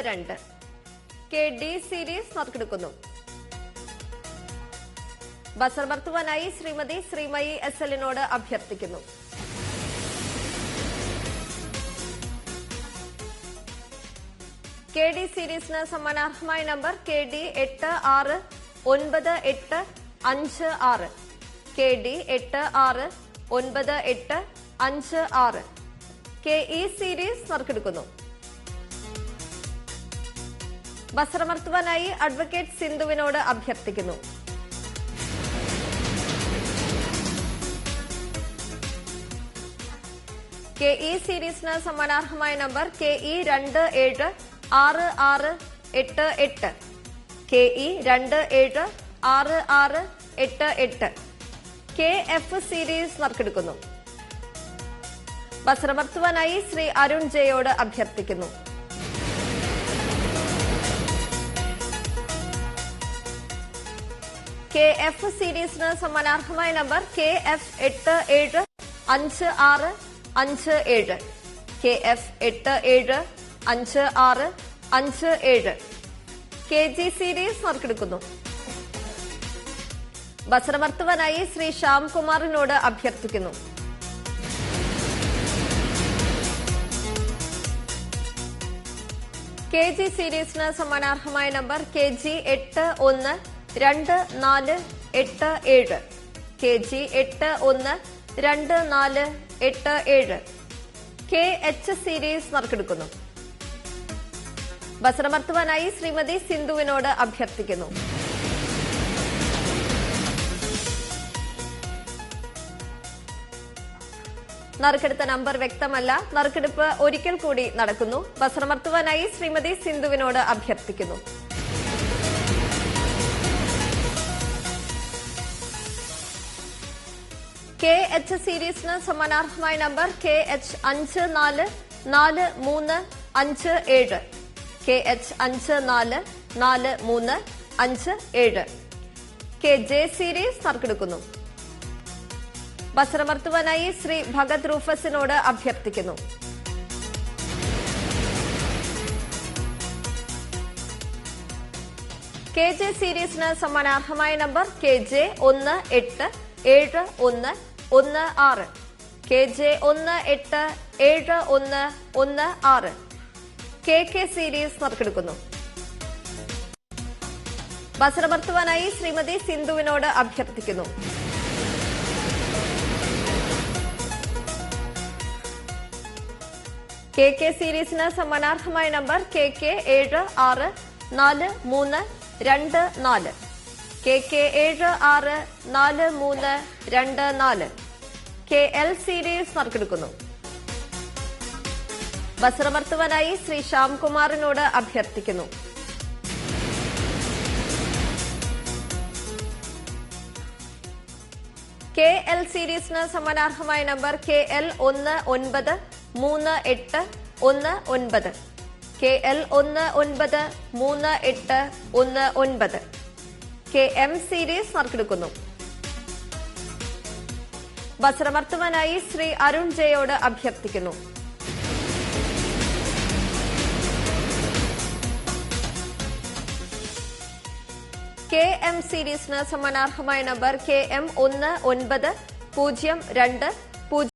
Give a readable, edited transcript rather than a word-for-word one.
2 K D series നറുക്കെടുക്കുന്നു. Buzzer വർത്തുവാനായി Shrimati Shreemayi S എല്ലിനോട് അഭ്യർത്ഥിക്കുന്നു. കെ ഡി സീരീസിന് സമ്മാനാർഹമായ നമ്പർ K D 869856 K D 869856 K E series നറുക്കെടുക്കുന്നു. ബസറമർത്തുവാനായി അഡ്വക്കേറ്റ് സിന്ധുവിനോട് അഭ്യർത്ഥിക്കുന്നു. കെ ഇ സീരീസിന് സമ്മാനാർഹമായ നമ്പർ K E 276688 K E 276688 K F series നറുക്കെടുക്കുന്നു. ബസറമർത്തുവാനായി ശ്രീ അരുൺ ജെയോട് അഭ്യർത്ഥിക്കുന്നു. കെ എഫ് സീരീസിന് സമ്മാനാർഹമായ നമ്പർ K F 875657 K F 875657 K G series നറുക്കെടുക്കുന്നു. ബസറമർത്തുവാനായി ശ്രീ ശ്യാംകുമാറിനോട് അഭ്യർത്ഥിക്കുന്നു. കെ ജി സീരീസിന് സമ്മാനാർഹമായ നമ്പർ K G 812487 K G 812487 K H series നറുക്കെടുക്കുന്നു. ബസറമർത്തുവാനായി ശ്രീമതി സിന്ധുവിനോട് അഭ്യർത്ഥിക്കുന്നു. നറുക്കെടുത്ത നമ്പർ വ്യക്തമല്ല. നറുക്കെടുപ്പ് ഒരിക്കൽ കൂടി നടക്കുന്നു. ബസറമർത്തുവാനായി ശ്രീമതി സിന്ധുവിനോട് അഭ്യർത്ഥിക്കുന്നു. കെ എച്ച് സീരീസിന് സമ്മാനാർഹമായ നമ്പർ K H 544357 K H 544357 K J series നറുക്കെടുക്കുന്നു. ബസറമർത്തുവാനായി ശ്രീ ഭഗത് റൂഫസിനോട് അഭ്യർത്ഥിക്കുന്നു. കെ ജെ സീരീസിന് സമ്മാനാർഹമായ നമ്പർ K J 187116 K J 187116 K K series നറുക്കെടുക്കുന്നു. ബസറമർത്തുവാനായി ശ്രീമതി സിന്ധുവിനോട് അഭ്യർത്ഥിക്കുന്നു. കെ കെ സീരീസിന് സമ്മാനാർഹമായ നമ്പർ K K 764324 K K 764324 K L series നറുക്കെടുക്കുന്നു. ബസറമർത്തുവാനായി ശ്രീ ശ്യാംകുമാറിനോട് അഭ്യർത്ഥിക്കുന്നു. കെ എൽ സീരീസിന് സമ്മാനാർഹമായ നമ്പർ K L 193819 K L 193819 K M series നറുക്കെടുക്കുന്നു. ബസറമർത്തുവാനായി ശ്രീ അരുൺ ജെയോട് അഭ്യർത്ഥിക്കുന്നു. കെ എം സീരീസിന് സമ്മാനാർഹമായ നമ്പർ കെ എം 1902